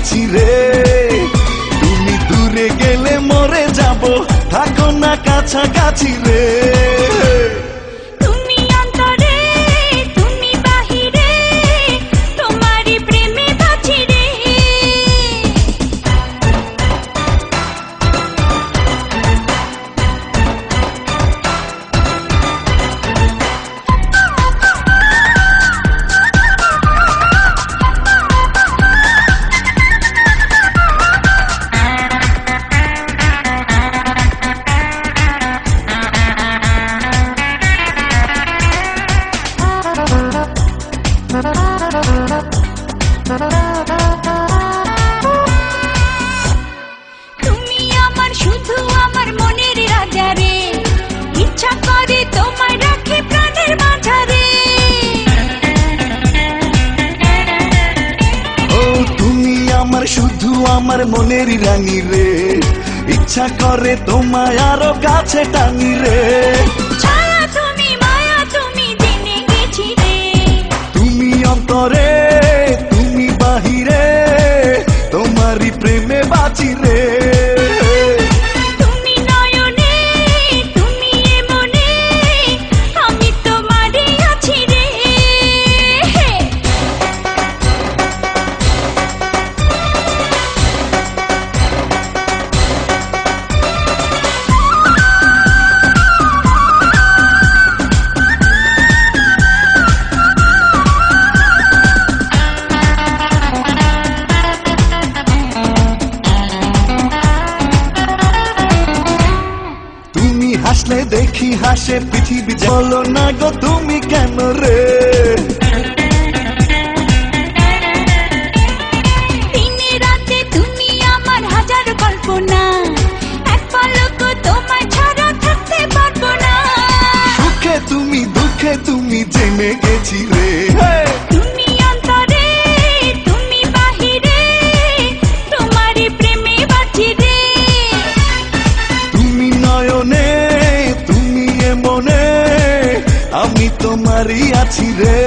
আছি রে। তুমি দূরে গেলে মরে যাব, থাকো না কাছাকাছি রে। তুমি অন্তরে তুমি বাহিরে, তোমারই প্রেমে বাঁচি রে। তুমি আমার শুধু আমার মনের রাজা রে, ইচ্ছা করে তোমায় রাখি প্রাণের মাঝারে। ও তুমি আমার শুধু আমার মনের রানী রে, ইচ্ছা করে তোমায় আরো কাছে টানি রে। ছায়া তুমি মায়া তুমি জেনে গেছি রে। তুমি অন্তরে তুমি বাহিরে, তোমারই প্রেমে বাঁচি রে। তুমি নয়নে তুমি এ মনে, আমি তোমারই আছি রে। তুমি হাসলে দেখি হাসে পৃথিবী, বলো না গো তুমি কেন রে। দিনে রাতে তুমি আমার হাজার কল্পনা, এক পলক তোমায় ছাড়া থাকতে পারবো না। সুখে তুমি দুঃখে তুমি জেনে গেছি রে। তুমি অন্তরে তুমি বাহিরে, তোমারই প্রেমে বাঁচি রে। তুমি নয়নে তুমি এ মনে, আমি তোমারই আছি রে।